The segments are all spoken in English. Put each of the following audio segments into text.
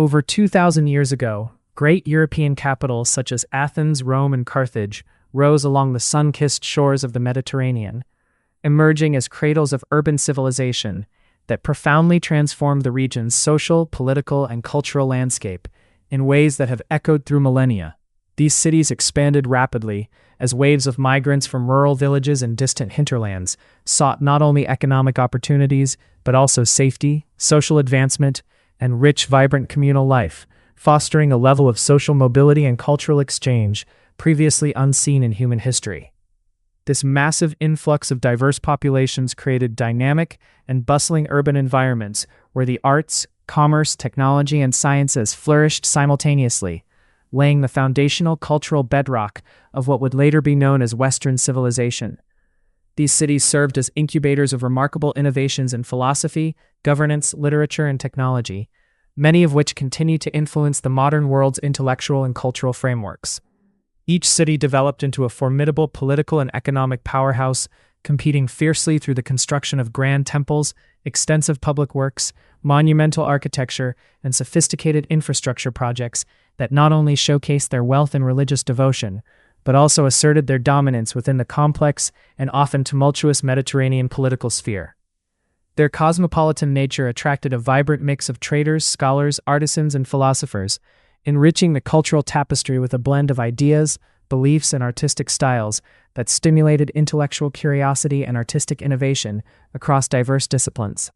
Over 2,000 years ago, great European capitals such as Athens, Rome, and Carthage rose along the sun-kissed shores of the Mediterranean, emerging as cradles of urban civilization that profoundly transformed the region's social, political, and cultural landscape in ways that have echoed through millennia. These cities expanded rapidly as waves of migrants from rural villages and distant hinterlands sought not only economic opportunities, but also safety, social advancement, and rich, vibrant communal life, fostering a level of social mobility and cultural exchange previously unseen in human history. This massive influx of diverse populations created dynamic and bustling urban environments where the arts, commerce, technology, and sciences flourished simultaneously, laying the foundational cultural bedrock of what would later be known as Western civilization. These cities served as incubators of remarkable innovations in philosophy, governance, literature, and technology, many of which continue to influence the modern world's intellectual and cultural frameworks. Each city developed into a formidable political and economic powerhouse, competing fiercely through the construction of grand temples, extensive public works, monumental architecture, and sophisticated infrastructure projects that not only showcased their wealth and religious devotion, but also asserted their dominance within the complex and often tumultuous Mediterranean political sphere. Their cosmopolitan nature attracted a vibrant mix of traders, scholars, artisans, and philosophers, enriching the cultural tapestry with a blend of ideas, beliefs, and artistic styles that stimulated intellectual curiosity and artistic innovation across diverse disciplines.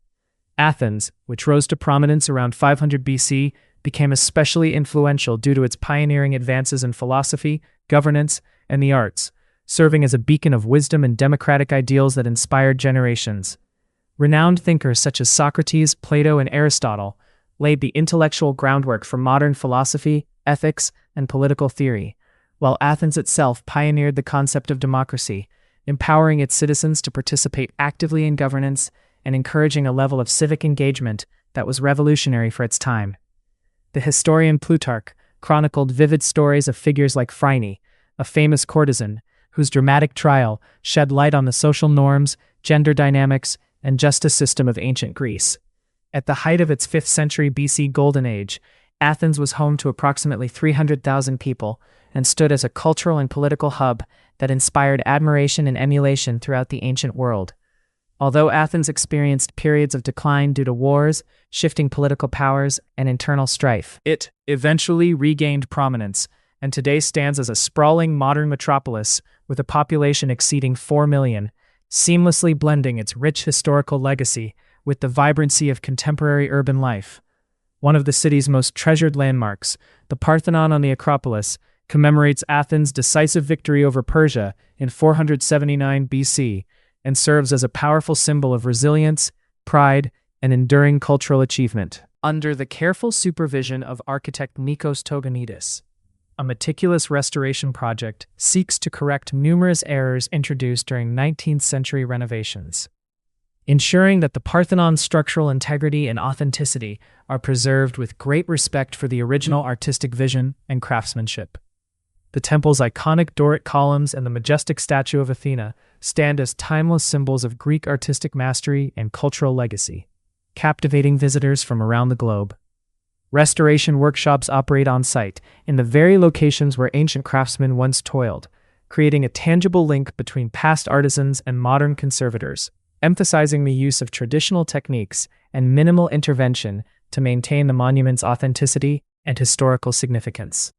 Athens, which rose to prominence around 500 BC, became especially influential due to its pioneering advances in philosophy, governance, and the arts, serving as a beacon of wisdom and democratic ideals that inspired generations. Renowned thinkers such as Socrates, Plato, and Aristotle laid the intellectual groundwork for modern philosophy, ethics, and political theory, while Athens itself pioneered the concept of democracy, empowering its citizens to participate actively in governance and encouraging a level of civic engagement that was revolutionary for its time. The historian Plutarch chronicled vivid stories of figures like Phryne, a famous courtesan, whose dramatic trial shed light on the social norms, gender dynamics, and justice system of ancient Greece. At the height of its 5th century BC Golden Age, Athens was home to approximately 300,000 people and stood as a cultural and political hub that inspired admiration and emulation throughout the ancient world. Although Athens experienced periods of decline due to wars, shifting political powers, and internal strife, it eventually regained prominence and today stands as a sprawling modern metropolis with a population exceeding 4 million, seamlessly blending its rich historical legacy with the vibrancy of contemporary urban life. One of the city's most treasured landmarks, the Parthenon on the Acropolis, commemorates Athens' decisive victory over Persia in 479 BC and serves as a powerful symbol of resilience, pride, and enduring cultural achievement. Under the careful supervision of architect Nikos Toganidis, a meticulous restoration project seeks to correct numerous errors introduced during 19th century renovations, ensuring that the Parthenon's structural integrity and authenticity are preserved with great respect for the original artistic vision and craftsmanship. The temple's iconic Doric columns and the majestic statue of Athena stand as timeless symbols of Greek artistic mastery and cultural legacy, captivating visitors from around the globe. Restoration workshops operate on-site in the very locations where ancient craftsmen once toiled, creating a tangible link between past artisans and modern conservators, emphasizing the use of traditional techniques and minimal intervention to maintain the monument's authenticity and historical significance.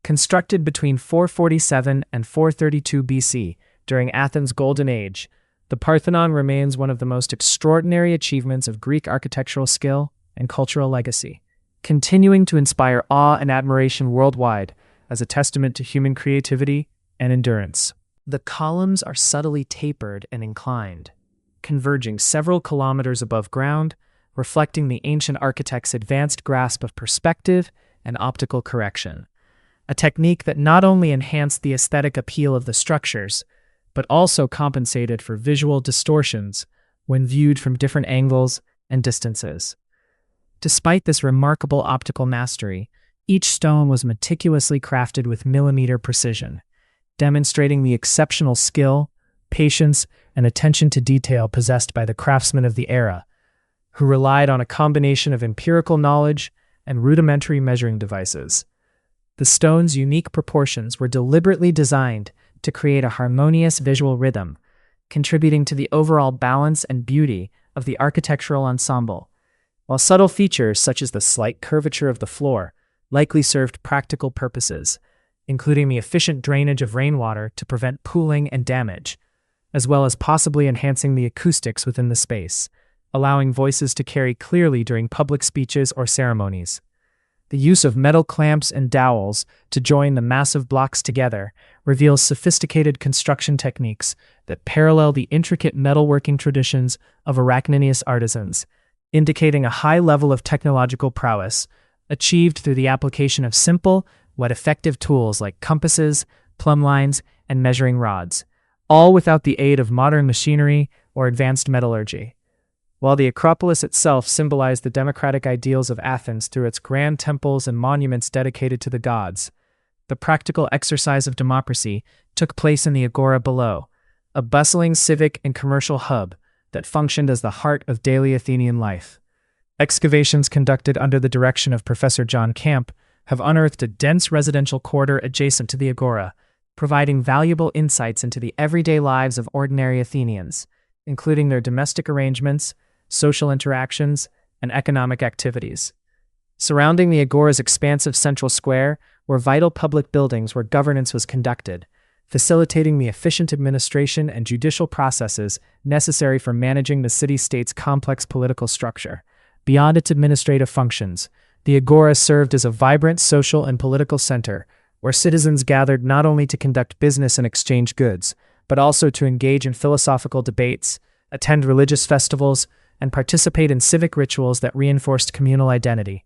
Constructed between 447 and 432 BC during Athens' Golden Age, the Parthenon remains one of the most extraordinary achievements of Greek architectural skill and cultural legacy, continuing to inspire awe and admiration worldwide as a testament to human creativity and endurance. The columns are subtly tapered and inclined, converging several kilometers above ground, reflecting the ancient architect's advanced grasp of perspective and optical correction, a technique that not only enhanced the aesthetic appeal of the structures, but also compensated for visual distortions when viewed from different angles and distances. Despite this remarkable optical mastery, each stone was meticulously crafted with millimeter precision, demonstrating the exceptional skill, patience, and attention to detail possessed by the craftsmen of the era, who relied on a combination of empirical knowledge, and rudimentary measuring devices. The stone's unique proportions were deliberately designed to create a harmonious visual rhythm, contributing to the overall balance and beauty of the architectural ensemble, while subtle features such as the slight curvature of the floor likely served practical purposes, including the efficient drainage of rainwater to prevent pooling and damage, as well as possibly enhancing the acoustics within the space, allowing voices to carry clearly during public speeches or ceremonies. The use of metal clamps and dowels to join the massive blocks together reveals sophisticated construction techniques that parallel the intricate metalworking traditions of Arachnidian artisans, indicating a high level of technological prowess achieved through the application of simple, yet effective tools like compasses, plumb lines, and measuring rods, all without the aid of modern machinery or advanced metallurgy. While the Acropolis itself symbolized the democratic ideals of Athens through its grand temples and monuments dedicated to the gods, the practical exercise of democracy took place in the Agora below, a bustling civic and commercial hub that functioned as the heart of daily Athenian life. Excavations conducted under the direction of Professor John Camp have unearthed a dense residential quarter adjacent to the Agora, providing valuable insights into the everyday lives of ordinary Athenians, including their domestic arrangements, social interactions, and economic activities. Surrounding the Agora's expansive central square were vital public buildings where governance was conducted, facilitating the efficient administration and judicial processes necessary for managing the city-state's complex political structure. Beyond its administrative functions, the Agora served as a vibrant social and political center where citizens gathered not only to conduct business and exchange goods, but also to engage in philosophical debates, attend religious festivals, and participate in civic rituals that reinforced communal identity.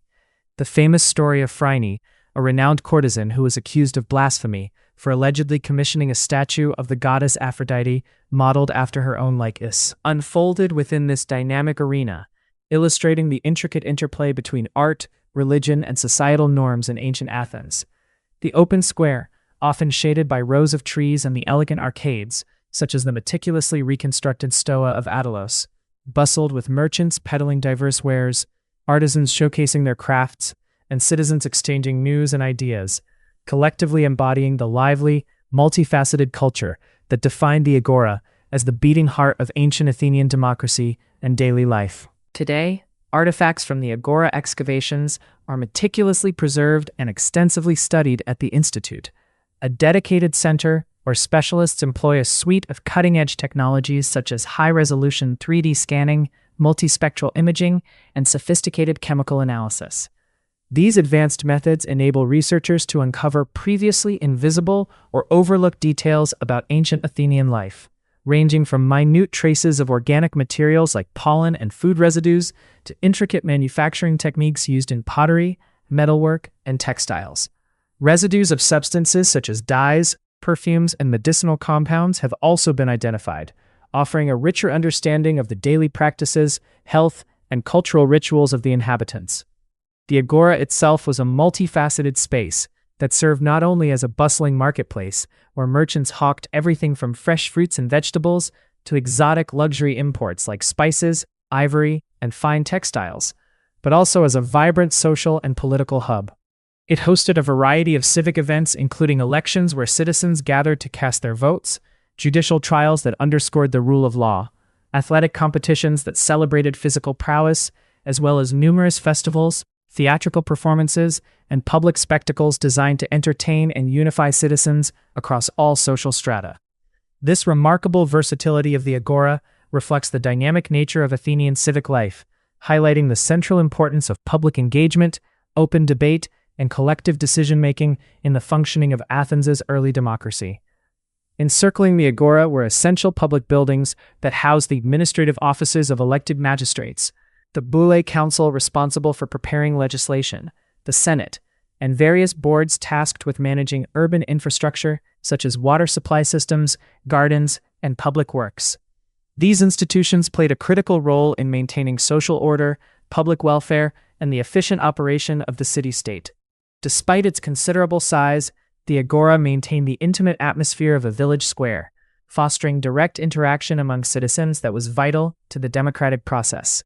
The famous story of Phryne, a renowned courtesan who was accused of blasphemy for allegedly commissioning a statue of the goddess Aphrodite modeled after her own likeness, unfolded within this dynamic arena, illustrating the intricate interplay between art, religion, and societal norms in ancient Athens. The open square, often shaded by rows of trees and the elegant arcades, such as the meticulously reconstructed Stoa of Attalos, bustled with merchants peddling diverse wares, artisans showcasing their crafts, and citizens exchanging news and ideas, collectively embodying the lively, multifaceted culture that defined the Agora as the beating heart of ancient Athenian democracy and daily life. Today, artifacts from the Agora excavations are meticulously preserved and extensively studied at the Institute, a dedicated center where specialists employ a suite of cutting-edge technologies such as high-resolution 3D scanning, multispectral imaging, and sophisticated chemical analysis. These advanced methods enable researchers to uncover previously invisible or overlooked details about ancient Athenian life, ranging from minute traces of organic materials like pollen and food residues to intricate manufacturing techniques used in pottery, metalwork, and textiles. Residues of substances such as dyes, perfumes, and medicinal compounds have also been identified, offering a richer understanding of the daily practices, health, and cultural rituals of the inhabitants. The Agora itself was a multifaceted space that served not only as a bustling marketplace where merchants hawked everything from fresh fruits and vegetables to exotic luxury imports like spices, ivory, and fine textiles, but also as a vibrant social and political hub. It hosted a variety of civic events, including elections where citizens gathered to cast their votes, judicial trials that underscored the rule of law, athletic competitions that celebrated physical prowess, as well as numerous festivals, theatrical performances, and public spectacles designed to entertain and unify citizens across all social strata. This remarkable versatility of the Agora reflects the dynamic nature of Athenian civic life, highlighting the central importance of public engagement, open debate, and collective decision-making in the functioning of Athens's early democracy. Encircling the Agora were essential public buildings that housed the administrative offices of elected magistrates, the Boule Council responsible for preparing legislation, the Senate, and various boards tasked with managing urban infrastructure such as water supply systems, gardens, and public works. These institutions played a critical role in maintaining social order, public welfare, and the efficient operation of the city-state. Despite its considerable size, the Agora maintained the intimate atmosphere of a village square, fostering direct interaction among citizens that was vital to the democratic process.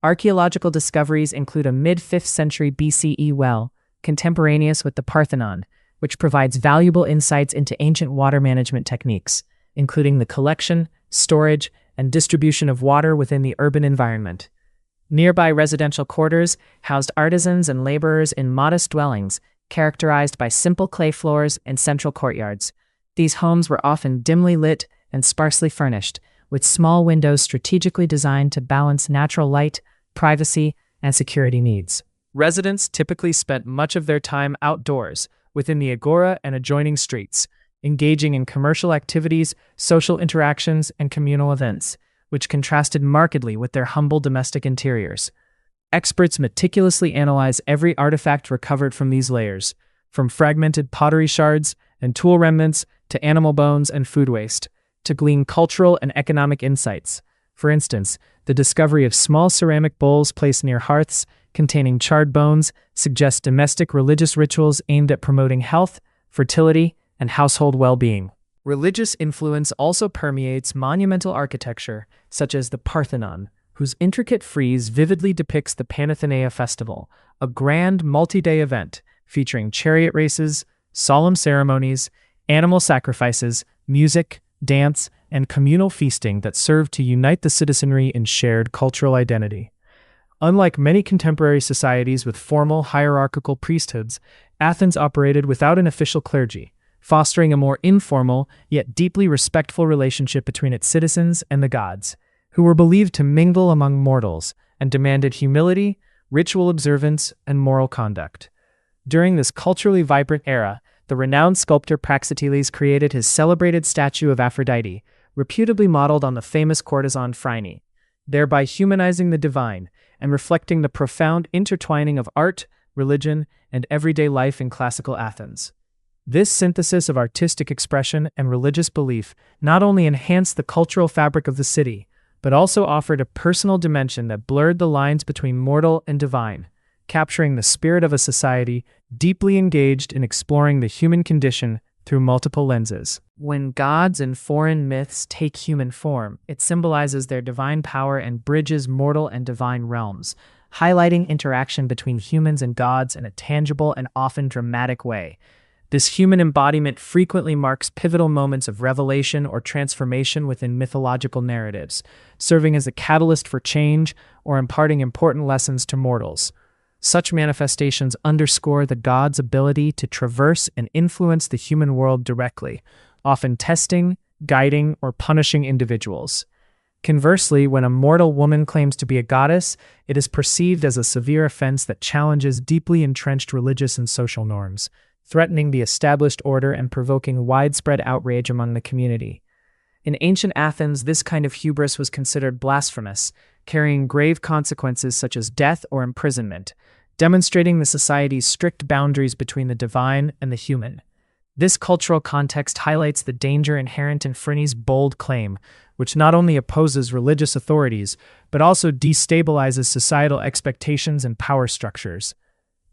Archaeological discoveries include a mid-5th century BCE well, contemporaneous with the Parthenon, which provides valuable insights into ancient water management techniques, including the collection, storage, and distribution of water within the urban environment. Nearby residential quarters housed artisans and laborers in modest dwellings, characterized by simple clay floors and central courtyards. These homes were often dimly lit and sparsely furnished, with small windows strategically designed to balance natural light, privacy, and security needs. Residents typically spent much of their time outdoors, within the Agora and adjoining streets, engaging in commercial activities, social interactions, and communal events, which contrasted markedly with their humble domestic interiors. Experts meticulously analyze every artifact recovered from these layers, from fragmented pottery shards and tool remnants to animal bones and food waste, to glean cultural and economic insights. For instance, the discovery of small ceramic bowls placed near hearths containing charred bones suggests domestic religious rituals aimed at promoting health, fertility, and household well-being. Religious influence also permeates monumental architecture, such as the Parthenon, whose intricate frieze vividly depicts the Panathenea festival, a grand multi-day event featuring chariot races, solemn ceremonies, animal sacrifices, music, dance, and communal feasting that serve to unite the citizenry in shared cultural identity. Unlike many contemporary societies with formal hierarchical priesthoods, Athens operated without an official clergy, fostering a more informal yet deeply respectful relationship between its citizens and the gods, who were believed to mingle among mortals and demanded humility, ritual observance, and moral conduct. During this culturally vibrant era, the renowned sculptor Praxiteles created his celebrated statue of Aphrodite, reputably modeled on the famous courtesan Phryne, thereby humanizing the divine and reflecting the profound intertwining of art, religion, and everyday life in classical Athens. This synthesis of artistic expression and religious belief not only enhanced the cultural fabric of the city, but also offered a personal dimension that blurred the lines between mortal and divine, capturing the spirit of a society deeply engaged in exploring the human condition through multiple lenses. When gods in foreign myths take human form, it symbolizes their divine power and bridges mortal and divine realms, highlighting interaction between humans and gods in a tangible and often dramatic way. This human embodiment frequently marks pivotal moments of revelation or transformation within mythological narratives, serving as a catalyst for change or imparting important lessons to mortals. Such manifestations underscore the gods' ability to traverse and influence the human world directly, often testing, guiding, or punishing individuals. Conversely, when a mortal woman claims to be a goddess, it is perceived as a severe offense that challenges deeply entrenched religious and social norms, threatening the established order and provoking widespread outrage among the community. In ancient Athens, this kind of hubris was considered blasphemous, carrying grave consequences such as death or imprisonment, demonstrating the society's strict boundaries between the divine and the human. This cultural context highlights the danger inherent in Phryne's bold claim, which not only opposes religious authorities, but also destabilizes societal expectations and power structures.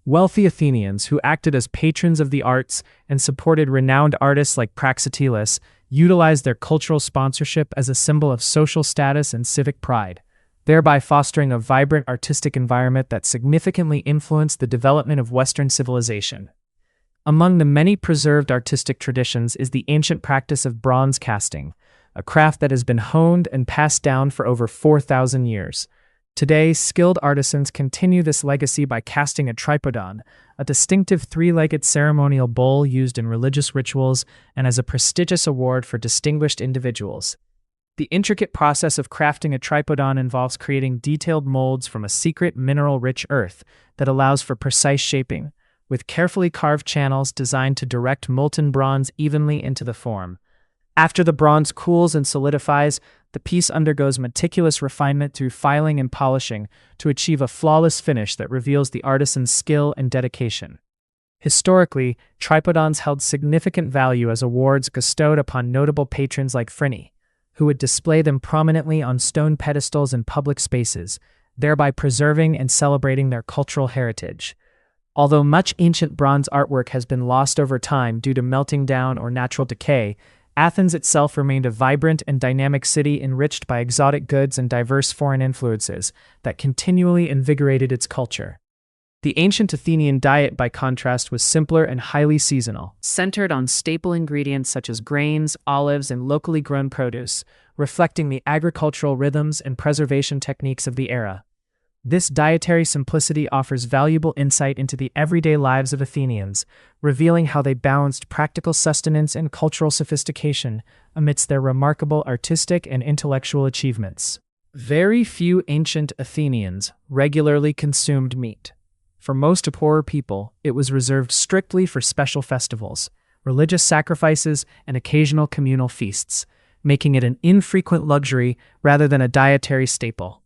Wealthy Athenians, who acted as patrons of the arts and supported renowned artists like Praxiteles, utilized their cultural sponsorship as a symbol of social status and civic pride, thereby fostering a vibrant artistic environment that significantly influenced the development of Western civilization. Among the many preserved artistic traditions is the ancient practice of bronze casting, a craft that has been honed and passed down for over 4,000 years. Today, skilled artisans continue this legacy by casting a tripodon, a distinctive three-legged ceremonial bowl used in religious rituals and as a prestigious award for distinguished individuals. The intricate process of crafting a tripodon involves creating detailed molds from a secret mineral-rich earth that allows for precise shaping, with carefully carved channels designed to direct molten bronze evenly into the form. After the bronze cools and solidifies, the piece undergoes meticulous refinement through filing and polishing to achieve a flawless finish that reveals the artisan's skill and dedication. Historically, tripodons held significant value as awards bestowed upon notable patrons like Phryne, who would display them prominently on stone pedestals in public spaces, thereby preserving and celebrating their cultural heritage. Although much ancient bronze artwork has been lost over time due to melting down or natural decay, Athens itself remained a vibrant and dynamic city enriched by exotic goods and diverse foreign influences that continually invigorated its culture. The ancient Athenian diet, by contrast, was simpler and highly seasonal, centered on staple ingredients such as grains, olives, and locally grown produce, reflecting the agricultural rhythms and preservation techniques of the era. This dietary simplicity offers valuable insight into the everyday lives of Athenians, revealing how they balanced practical sustenance and cultural sophistication amidst their remarkable artistic and intellectual achievements. Very few ancient Athenians regularly consumed meat. For most poorer people, it was reserved strictly for special festivals, religious sacrifices, and occasional communal feasts, making it an infrequent luxury rather than a dietary staple.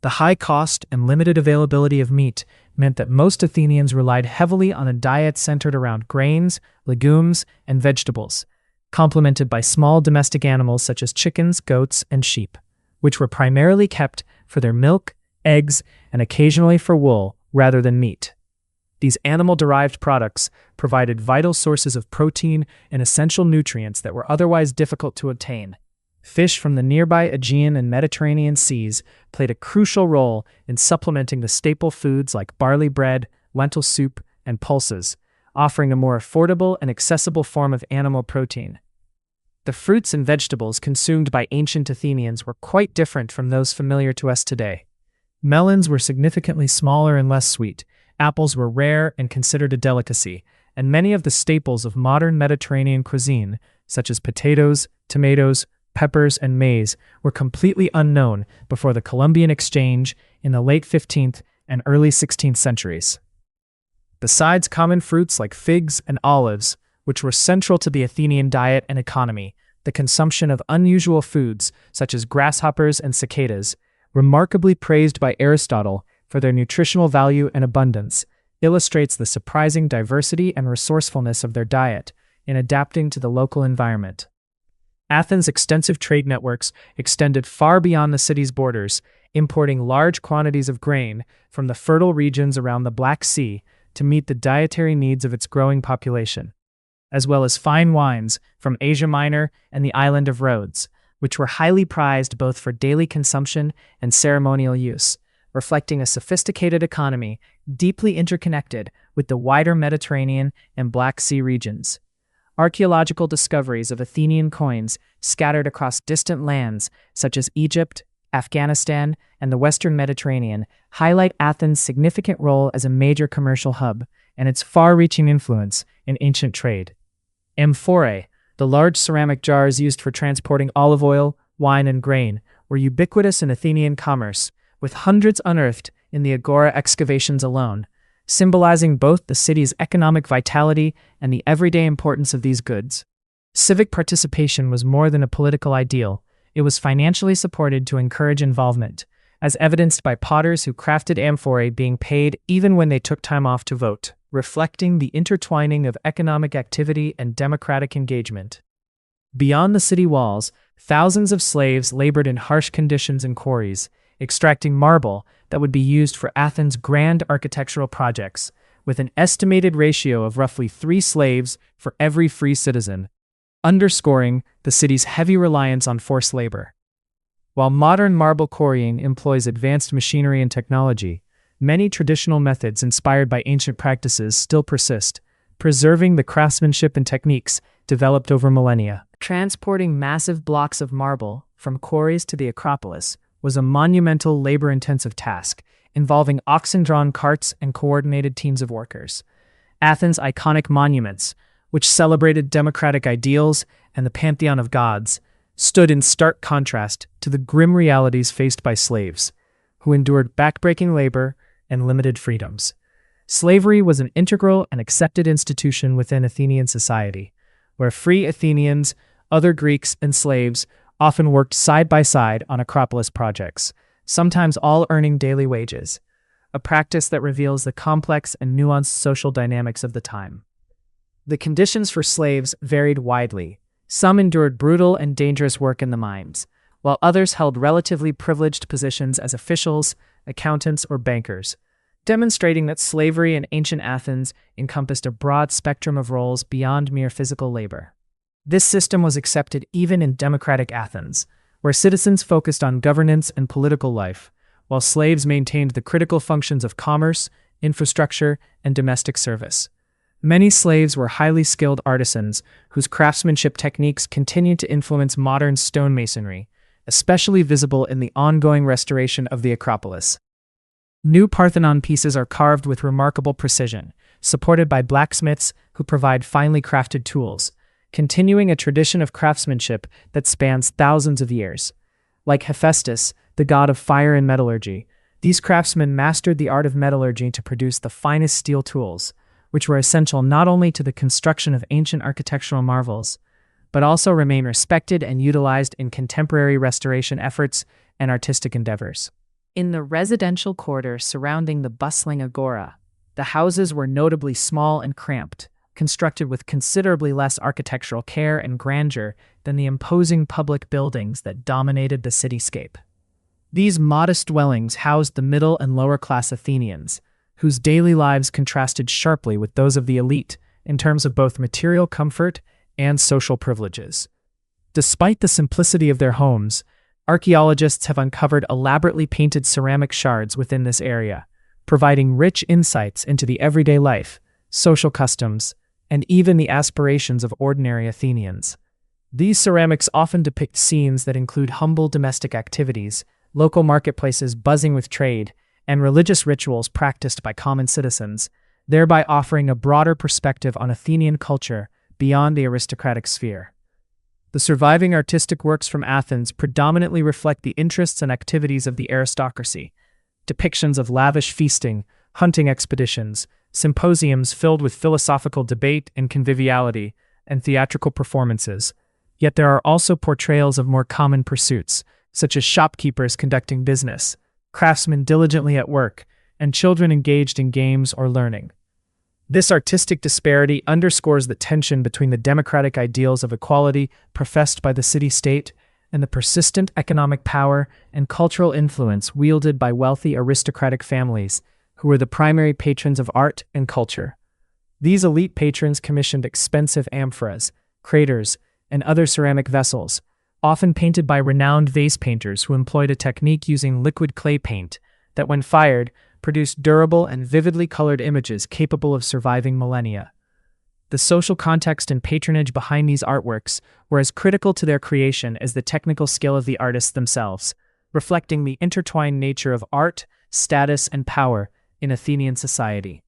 The high cost and limited availability of meat meant that most Athenians relied heavily on a diet centered around grains, legumes, and vegetables, complemented by small domestic animals such as chickens, goats, and sheep, which were primarily kept for their milk, eggs, and occasionally for wool rather than meat. These animal-derived products provided vital sources of protein and essential nutrients that were otherwise difficult to obtain. Fish from the nearby Aegean and Mediterranean seas played a crucial role in supplementing the staple foods like barley bread, lentil soup, and pulses, offering a more affordable and accessible form of animal protein. The fruits and vegetables consumed by ancient Athenians were quite different from those familiar to us today. Melons were significantly smaller and less sweet, apples were rare and considered a delicacy, and many of the staples of modern Mediterranean cuisine, such as potatoes, tomatoes, peppers, and maize, were completely unknown before the Columbian Exchange in the late 15th and early 16th centuries. Besides common fruits like figs and olives, which were central to the Athenian diet and economy, the consumption of unusual foods, such as grasshoppers and cicadas, remarkably praised by Aristotle for their nutritional value and abundance, illustrates the surprising diversity and resourcefulness of their diet in adapting to the local environment. Athens' extensive trade networks extended far beyond the city's borders, importing large quantities of grain from the fertile regions around the Black Sea to meet the dietary needs of its growing population, as well as fine wines from Asia Minor and the island of Rhodes, which were highly prized both for daily consumption and ceremonial use, reflecting a sophisticated economy deeply interconnected with the wider Mediterranean and Black Sea regions. Archaeological discoveries of Athenian coins scattered across distant lands such as Egypt, Afghanistan, and the Western Mediterranean highlight Athens' significant role as a major commercial hub and its far-reaching influence in ancient trade. Amphorae, the large ceramic jars used for transporting olive oil, wine, and grain, were ubiquitous in Athenian commerce, with hundreds unearthed in the Agora excavations alone, symbolizing both the city's economic vitality and the everyday importance of these goods. Civic participation was more than a political ideal. It was financially supported to encourage involvement, as evidenced by potters who crafted amphorae being paid even when they took time off to vote, reflecting the intertwining of economic activity and democratic engagement. Beyond the city walls, thousands of slaves labored in harsh conditions in quarries, extracting marble that would be used for Athens' grand architectural projects, with an estimated ratio of roughly 3 slaves for every free citizen, underscoring the city's heavy reliance on forced labor. While modern marble quarrying employs advanced machinery and technology, many traditional methods inspired by ancient practices still persist, preserving the craftsmanship and techniques developed over millennia. Transporting massive blocks of marble from quarries to the Acropolis was a monumental, labor-intensive task, involving oxen-drawn carts and coordinated teams of workers. Athens' iconic monuments, which celebrated democratic ideals and the pantheon of gods, stood in stark contrast to the grim realities faced by slaves, who endured backbreaking labor and limited freedoms. Slavery was an integral and accepted institution within Athenian society, where free Athenians, other Greeks, and slaves often worked side by side on Acropolis projects, sometimes all earning daily wages, a practice that reveals the complex and nuanced social dynamics of the time. The conditions for slaves varied widely. Some endured brutal and dangerous work in the mines, while others held relatively privileged positions as officials, accountants, or bankers, demonstrating that slavery in ancient Athens encompassed a broad spectrum of roles beyond mere physical labor. This system was accepted even in democratic Athens, where citizens focused on governance and political life, while slaves maintained the critical functions of commerce, infrastructure, and domestic service. Many slaves were highly skilled artisans whose craftsmanship techniques continued to influence modern stonemasonry, especially visible in the ongoing restoration of the Acropolis. New Parthenon pieces are carved with remarkable precision, supported by blacksmiths who provide finely crafted tools, continuing a tradition of craftsmanship that spans thousands of years. Like Hephaestus, the god of fire and metallurgy, these craftsmen mastered the art of metallurgy to produce the finest steel tools, which were essential not only to the construction of ancient architectural marvels, but also remain respected and utilized in contemporary restoration efforts and artistic endeavors. In the residential quarter surrounding the bustling Agora, the houses were notably small and cramped, constructed with considerably less architectural care and grandeur than the imposing public buildings that dominated the cityscape. These modest dwellings housed the middle and lower-class Athenians, whose daily lives contrasted sharply with those of the elite in terms of both material comfort and social privileges. Despite the simplicity of their homes, archaeologists have uncovered elaborately painted ceramic shards within this area, providing rich insights into the everyday life, social customs, and even the aspirations of ordinary Athenians. These ceramics often depict scenes that include humble domestic activities, local marketplaces buzzing with trade, and religious rituals practiced by common citizens, thereby offering a broader perspective on Athenian culture beyond the aristocratic sphere. The surviving artistic works from Athens predominantly reflect the interests and activities of the aristocracy. Depictions of lavish feasting, hunting expeditions, symposiums filled with philosophical debate and conviviality, and theatrical performances. Yet there are also portrayals of more common pursuits, such as shopkeepers conducting business, craftsmen diligently at work, and children engaged in games or learning. This artistic disparity underscores the tension between the democratic ideals of equality professed by the city-state and the persistent economic power and cultural influence wielded by wealthy aristocratic families who were the primary patrons of art and culture. These elite patrons commissioned expensive amphoras, craters, and other ceramic vessels, often painted by renowned vase painters who employed a technique using liquid clay paint that, when fired, produced durable and vividly colored images capable of surviving millennia. The social context and patronage behind these artworks were as critical to their creation as the technical skill of the artists themselves, reflecting the intertwined nature of art, status, and power in Athenian society.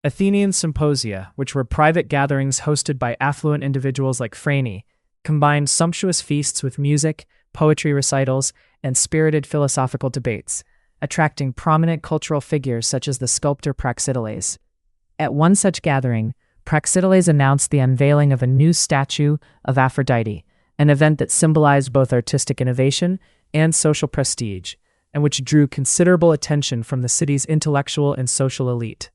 Athenian symposia, which were private gatherings hosted by affluent individuals like Phryne, combined sumptuous feasts with music, poetry recitals, and spirited philosophical debates, attracting prominent cultural figures such as the sculptor Praxiteles. At one such gathering, Praxiteles announced the unveiling of a new statue of Aphrodite, an event that symbolized both artistic innovation and social prestige, and which drew considerable attention from the city's intellectual and social elite.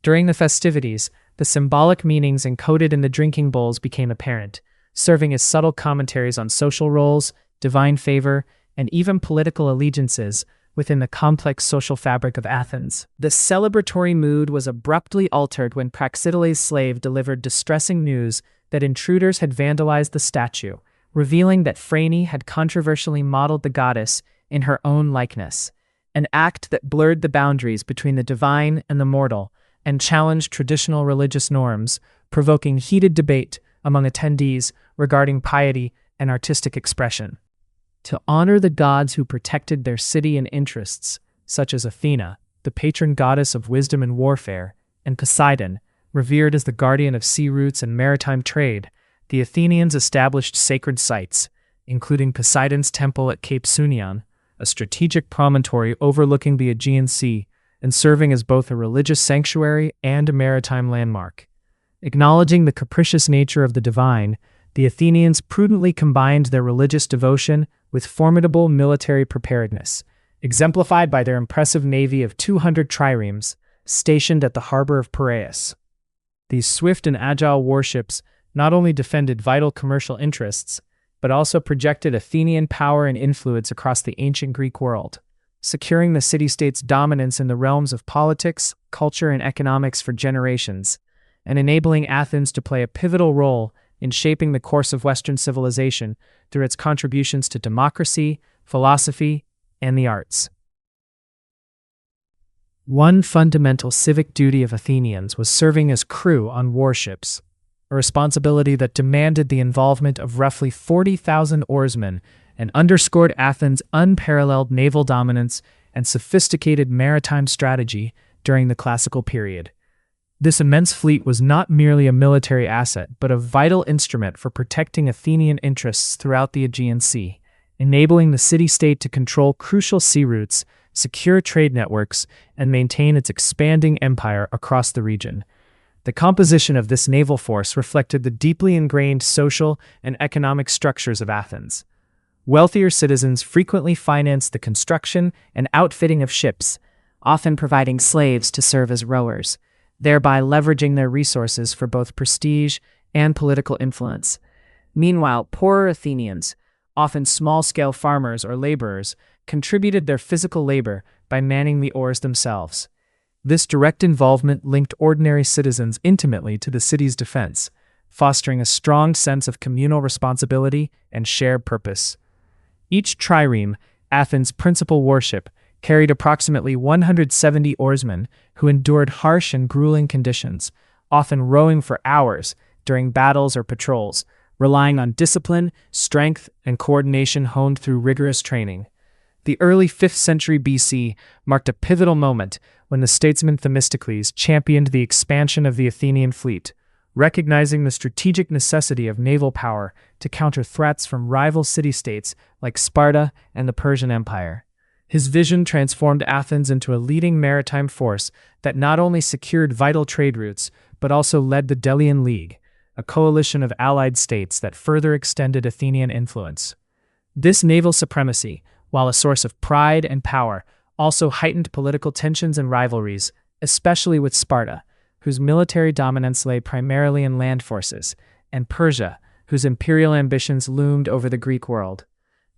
During the festivities, the symbolic meanings encoded in the drinking bowls became apparent, serving as subtle commentaries on social roles, divine favor, and even political allegiances within the complex social fabric of Athens. The celebratory mood was abruptly altered when Praxiteles' slave delivered distressing news that intruders had vandalized the statue, revealing that Phryne had controversially modeled the goddess in her own likeness, an act that blurred the boundaries between the divine and the mortal and challenged traditional religious norms, provoking heated debate among attendees regarding piety and artistic expression. To honor the gods who protected their city and interests, such as Athena, the patron goddess of wisdom and warfare, and Poseidon, revered as the guardian of sea routes and maritime trade, the Athenians established sacred sites, including Poseidon's temple at Cape Sunion, a strategic promontory overlooking the Aegean Sea and serving as both a religious sanctuary and a maritime landmark. Acknowledging the capricious nature of the divine, the Athenians prudently combined their religious devotion with formidable military preparedness, exemplified by their impressive navy of 200 triremes stationed at the harbor of Piraeus. These swift and agile warships not only defended vital commercial interests, but also projected Athenian power and influence across the ancient Greek world, securing the city-state's dominance in the realms of politics, culture, and economics for generations, and enabling Athens to play a pivotal role in shaping the course of Western civilization through its contributions to democracy, philosophy, and the arts. One fundamental civic duty of Athenians was serving as crew on warships, a responsibility that demanded the involvement of roughly 40,000 oarsmen and underscored Athens' unparalleled naval dominance and sophisticated maritime strategy during the classical period. This immense fleet was not merely a military asset, but a vital instrument for protecting Athenian interests throughout the Aegean Sea, enabling the city-state to control crucial sea routes, secure trade networks, and maintain its expanding empire across the region. The composition of this naval force reflected the deeply ingrained social and economic structures of Athens. Wealthier citizens frequently financed the construction and outfitting of ships, often providing slaves to serve as rowers, thereby leveraging their resources for both prestige and political influence. Meanwhile, poorer Athenians, often small-scale farmers or laborers, contributed their physical labor by manning the oars themselves. This direct involvement linked ordinary citizens intimately to the city's defense, fostering a strong sense of communal responsibility and shared purpose. Each trireme, Athens' principal warship, carried approximately 170 oarsmen who endured harsh and grueling conditions, often rowing for hours during battles or patrols, relying on discipline, strength, and coordination honed through rigorous training. The early 5th century BC marked a pivotal moment when the statesman Themistocles championed the expansion of the Athenian fleet, recognizing the strategic necessity of naval power to counter threats from rival city-states like Sparta and the Persian Empire. His vision transformed Athens into a leading maritime force that not only secured vital trade routes, but also led the Delian League, a coalition of allied states that further extended Athenian influence. This naval supremacy, while a source of pride and power, also heightened political tensions and rivalries, especially with Sparta, whose military dominance lay primarily in land forces, and Persia, whose imperial ambitions loomed over the Greek world.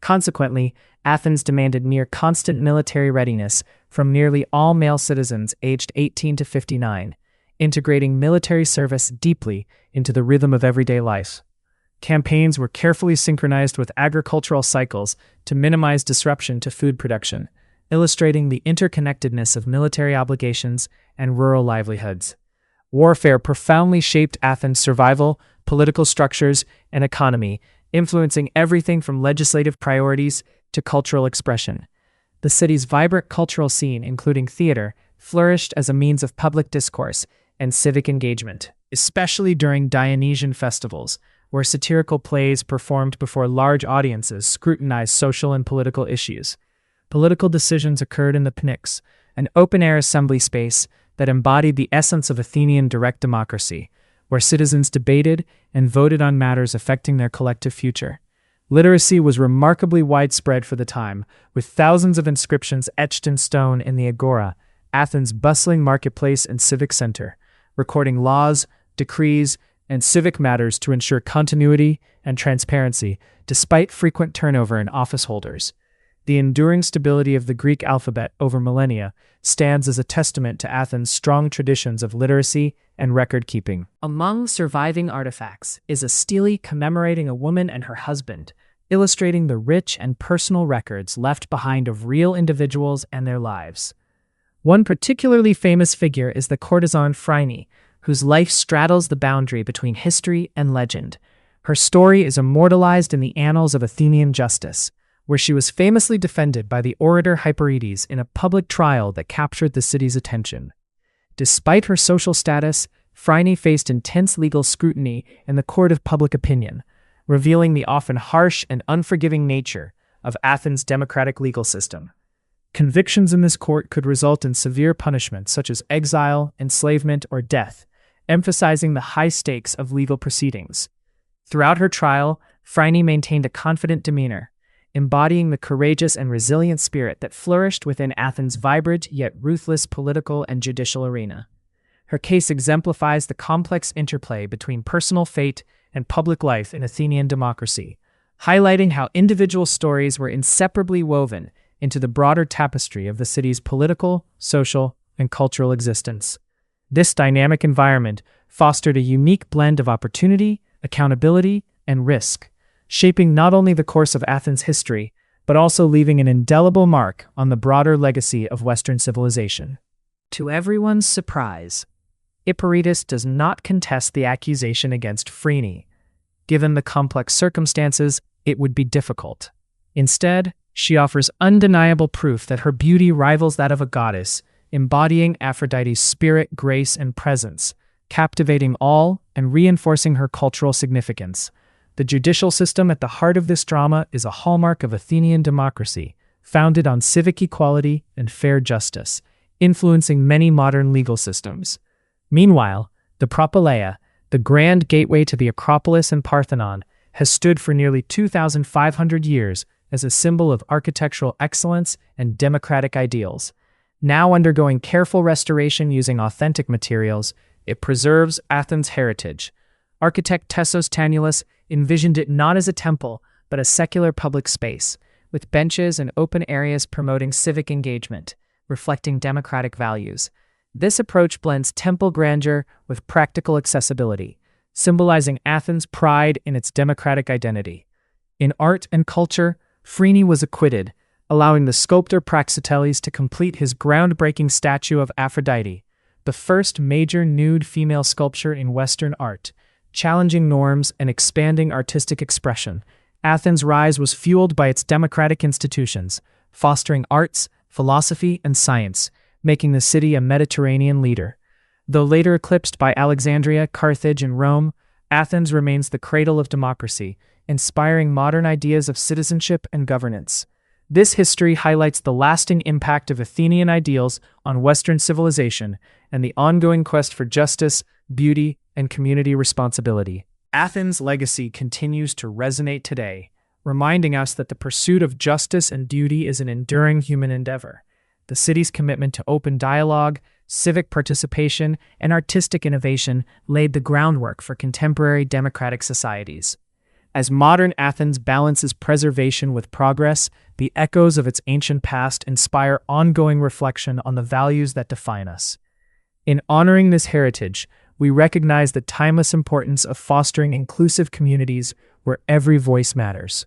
Consequently, Athens demanded near constant military readiness from nearly all male citizens aged 18 to 59, integrating military service deeply into the rhythm of everyday life. Campaigns were carefully synchronized with agricultural cycles to minimize disruption to food production, illustrating the interconnectedness of military obligations and rural livelihoods. Warfare profoundly shaped Athens' survival, political structures, and economy, influencing everything from legislative priorities to cultural expression. The city's vibrant cultural scene, including theater, flourished as a means of public discourse and civic engagement, especially during Dionysian festivals, where satirical plays performed before large audiences scrutinized social and political issues. Political decisions occurred in the Pnyx, an open-air assembly space that embodied the essence of Athenian direct democracy, where citizens debated and voted on matters affecting their collective future. Literacy was remarkably widespread for the time, with thousands of inscriptions etched in stone in the Agora, Athens' bustling marketplace and civic center, recording laws, decrees, and civic matters to ensure continuity and transparency, despite frequent turnover in office holders. The enduring stability of the Greek alphabet over millennia stands as a testament to Athens' strong traditions of literacy and record-keeping. Among surviving artifacts is a stele commemorating a woman and her husband, illustrating the rich and personal records left behind of real individuals and their lives. One particularly famous figure is the courtesan Phryne, whose life straddles the boundary between history and legend. Her story is immortalized in the annals of Athenian justice, where she was famously defended by the orator Hyperides in a public trial that captured the city's attention. Despite her social status, Phryne faced intense legal scrutiny in the court of public opinion, revealing the often harsh and unforgiving nature of Athens' democratic legal system. Convictions in this court could result in severe punishment such as exile, enslavement, or death, emphasizing the high stakes of legal proceedings. Throughout her trial, Phryne maintained a confident demeanor, embodying the courageous and resilient spirit that flourished within Athens' vibrant yet ruthless political and judicial arena. Her case exemplifies the complex interplay between personal fate and public life in Athenian democracy, highlighting how individual stories were inseparably woven into the broader tapestry of the city's political, social, and cultural existence. This dynamic environment fostered a unique blend of opportunity, accountability, and risk, shaping not only the course of Athens' history, but also leaving an indelible mark on the broader legacy of Western civilization. To everyone's surprise, Epictetus does not contest the accusation against Phryne. Given the complex circumstances, it would be difficult. Instead, she offers undeniable proof that her beauty rivals that of a goddess, embodying Aphrodite's spirit, grace, and presence, captivating all and reinforcing her cultural significance. The judicial system at the heart of this drama is a hallmark of Athenian democracy, founded on civic equality and fair justice, influencing many modern legal systems. Meanwhile, the Propylaea, the grand gateway to the Acropolis and Parthenon, has stood for nearly 2,500 years as a symbol of architectural excellence and democratic ideals. Now undergoing careful restoration using authentic materials, it preserves Athens' heritage. Architect Tessos Tanoulis envisioned it not as a temple, but a secular public space, with benches and open areas promoting civic engagement, reflecting democratic values. This approach blends temple grandeur with practical accessibility, symbolizing Athens' pride in its democratic identity. In art and culture, Phryne was acquitted, allowing the sculptor Praxiteles to complete his groundbreaking statue of Aphrodite, the first major nude female sculpture in Western art. Challenging norms and expanding artistic expression, Athens' rise was fueled by its democratic institutions, fostering arts, philosophy, and science, making the city a Mediterranean leader. Though later eclipsed by Alexandria, Carthage, and Rome, Athens remains the cradle of democracy, inspiring modern ideas of citizenship and governance. This history highlights the lasting impact of Athenian ideals on Western civilization and the ongoing quest for justice, beauty, and community responsibility. Athens' legacy continues to resonate today, reminding us that the pursuit of justice and duty is an enduring human endeavor. The city's commitment to open dialogue, civic participation, and artistic innovation laid the groundwork for contemporary democratic societies. As modern Athens balances preservation with progress, the echoes of its ancient past inspire ongoing reflection on the values that define us. In honoring this heritage, we recognize the timeless importance of fostering inclusive communities where every voice matters.